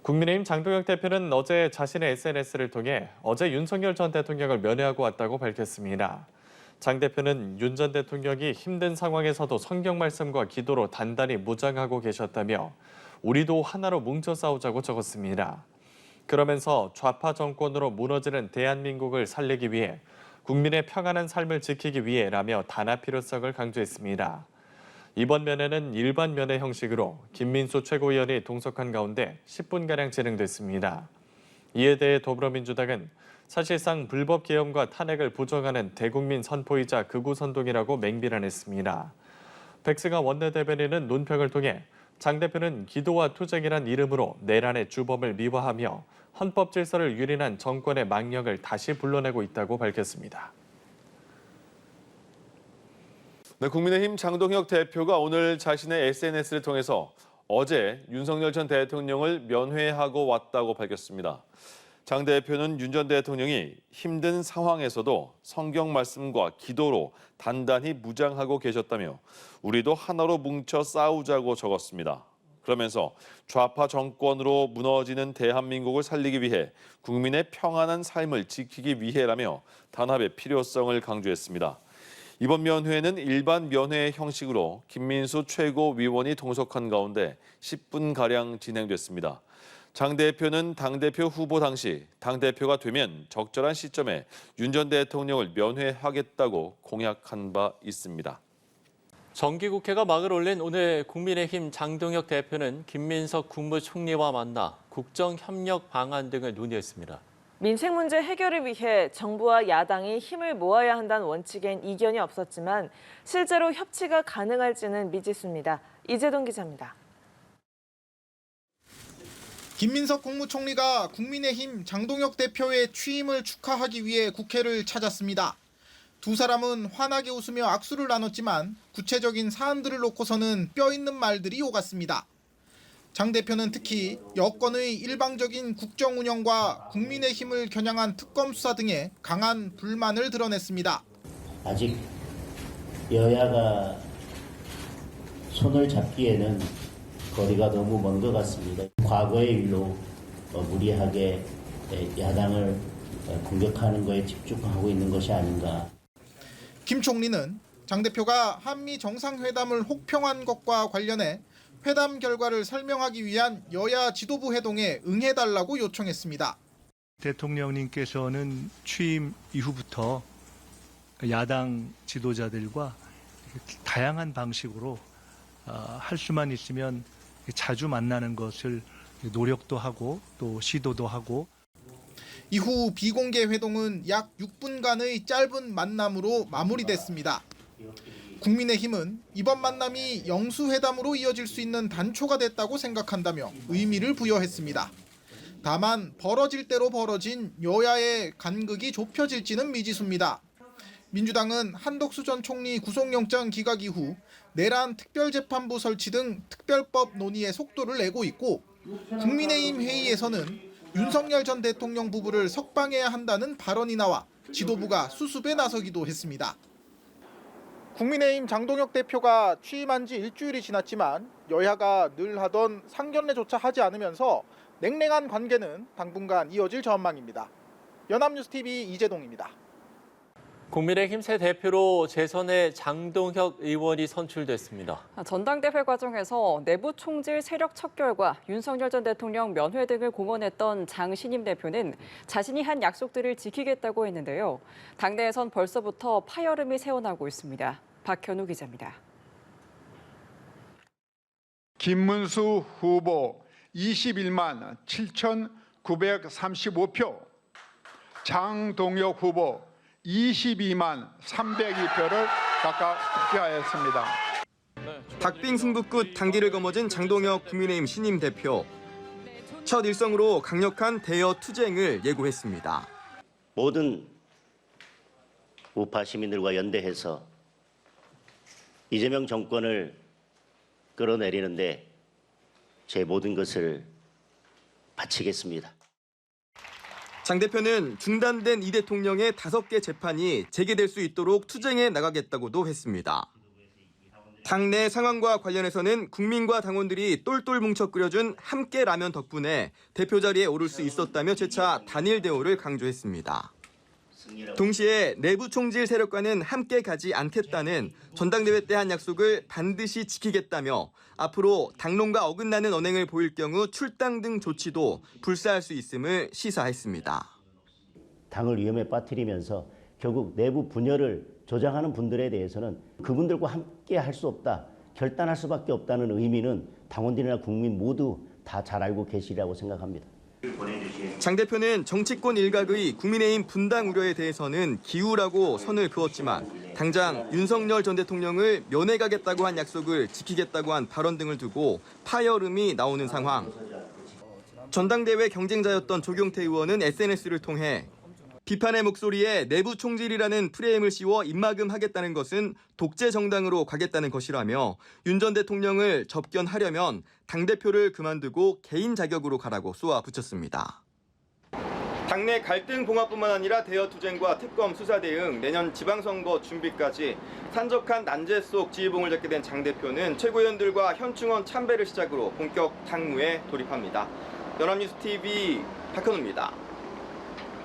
국민의힘 장동혁 대표는 어제 자신의 SNS를 통해 어제 윤석열 전 대통령을 면회하고 왔다고 밝혔습니다. 장 대표는 윤 전 대통령이 힘든 상황에서도 성경 말씀과 기도로 단단히 무장하고 계셨다며 우리도 하나로 뭉쳐 싸우자고 적었습니다. 그러면서 좌파 정권으로 무너지는 대한민국을 살리기 위해 국민의 평안한 삶을 지키기 위해라며 단합 필요성을 강조했습니다. 이번 면회는 일반 면회 형식으로 김민수 최고위원이 동석한 가운데 10분가량 진행됐습니다. 이에 대해 더불어민주당은 사실상 불법 계엄과 탄핵을 부정하는 대국민 선포이자 극우 선동이라고 맹비난했습니다. 백승아 원내대변인은 논평을 통해 장 대표는 기도와 투쟁이란 이름으로 내란의 주범을 미화하며 헌법 질서를 유린한 정권의 망령을 다시 불러내고 있다고 밝혔습니다. 네, 국민의힘 장동혁 대표가 오늘 자신의 SNS를 통해서 어제 윤석열 전 대통령을 면회하고 왔다고 밝혔습니다. 장 대표는 윤 전 대통령이 힘든 상황에서도 성경 말씀과 기도로 단단히 무장하고 계셨다며 우리도 하나로 뭉쳐 싸우자고 적었습니다. 그러면서 좌파 정권으로 무너지는 대한민국을 살리기 위해 국민의 평안한 삶을 지키기 위해라며 단합의 필요성을 강조했습니다. 이번 면회는 일반 면회 형식으로 김민수 최고위원이 동석한 가운데 10분가량 진행됐습니다. 장 대표는 당대표 후보 당시 당대표가 되면 적절한 시점에 윤 전 대통령을 면회하겠다고 공약한 바 있습니다. 정기국회가 막을 올린 오늘 국민의힘 장동혁 대표는 김민석 국무총리와 만나 국정협력 방안 등을 논의했습니다. 민생 문제 해결을 위해 정부와 야당이 힘을 모아야 한다는 원칙엔 이견이 없었지만 실제로 협치가 가능할지는 미지수입니다. 이재동 기자입니다. 김민석 국무총리가 국민의힘 장동혁 대표의 취임을 축하하기 위해 국회를 찾았습니다. 두 사람은 환하게 웃으며 악수를 나눴지만 구체적인 사안들을 놓고서는 뼈 있는 말들이 오갔습니다. 장 대표는 특히 여권의 일방적인 국정 운영과 국민의힘을 겨냥한 특검 수사 등에 강한 불만을 드러냈습니다. 아직 여야가 손을 잡기에는 거리가 너무 먼 것 같습니다. 과거의 일로 무리하게 야당을 공격하는 것에 집중하고 있는 것이 아닌가. 김 총리는 장 대표가 한미 정상회담을 혹평한 것과 관련해 회담 결과를 설명하기 위한 여야 지도부 회동에 응해달라고 요청했습니다. 대통령님께서는 취임 이후부터 야당 지도자들과 다양한 방식으로 할 수만 있으면 자주 만나는 것을 노력도 하고 또 시도도 하고. 이후 비공개 회동은 약 6분간의 짧은 만남으로 마무리됐습니다. 국민의힘은 이번 만남이 영수회담으로 이어질 수 있는 단초가 됐다고 생각한다며 의미를 부여했습니다. 다만 벌어질 대로 벌어진 여야의 간극이 좁혀질지는 미지수입니다. 민주당은 한덕수 전 총리 구속영장 기각 이후 내란 특별재판부 설치 등 특별법 논의에 속도를 내고 있고 국민의힘 회의에서는 윤석열 전 대통령 부부를 석방해야 한다는 발언이 나와 지도부가 수습에 나서기도 했습니다. 국민의힘 장동혁 대표가 취임한 지 일주일이 지났지만 여야가 늘 하던 상견례조차 하지 않으면서 냉랭한 관계는 당분간 이어질 전망입니다. 연합뉴스TV 이재동입니다. 국민의힘 새 대표로 재선의 장동혁 의원이 선출됐습니다. 전당대회 과정에서 내부 총질 세력 척결과 윤석열 전 대통령 면회 등을 공언했던 장신임 대표는 자신이 한 약속들을 지키겠다고 했는데요. 당내에선 벌써부터 파열음이 새어나오고 있습니다. 박현우 기자입니다. 김문수 후보 21만 7,935표, 장동혁 후보 22만 302표를 각각 득표하였습니다. 박빙 승부 끝 단기를 거머쥔 장동혁 국민의힘 신임 대표. 첫 일성으로 강력한 대여 투쟁을 예고했습니다. 모든 우파 시민들과 연대해서 이재명 정권을 끌어내리는데 제 모든 것을 바치겠습니다. 장 대표는 중단된 이 대통령의 5개 재판이 재개될 수 있도록 투쟁해 나가겠다고도 했습니다. 당내 상황과 관련해서는 국민과 당원들이 똘똘 뭉쳐 끓여준 함께 라면 덕분에 대표 자리에 오를 수 있었다며 재차 단일 대우를 강조했습니다. 동시에 내부 총질 세력과는 함께 가지 않겠다는 전당대회 때 한 약속을 반드시 지키겠다며 앞으로 당론과 어긋나는 언행을 보일 경우 출당 등 조치도 불사할 수 있음을 시사했습니다. 당을 위험에 빠뜨리면서 결국 내부 분열을 조장하는 분들에 대해서는 그분들과 함께 할 수 없다, 결단할 수밖에 없다는 의미는 당원들이나 국민 모두 다 잘 알고 계시리라고 생각합니다. 장 대표는 정치권 일각의 국민의힘 분당 우려에 대해서는 기우라고 선을 그었지만 당장 윤석열 전 대통령을 면회가겠다고 한 약속을 지키겠다고 한 발언 등을 두고 파열음이 나오는 상황. 전당대회 경쟁자였던 조경태 의원은 SNS를 통해 비판의 목소리에 내부 총질이라는 프레임을 씌워 입막음하겠다는 것은 독재 정당으로 가겠다는 것이라며 윤 전 대통령을 접견하려면 당대표를 그만두고 개인 자격으로 가라고 쏘아붙였습니다. 당내 갈등 봉합뿐만 아니라 대여 투쟁과 특검 수사 대응, 내년 지방선거 준비까지 산적한 난제 속 지휘봉을 잡게 된 장 대표는 최고위원들과 현충원 참배를 시작으로 본격 당무에 돌입합니다. 연합뉴스 TV 박현우입니다.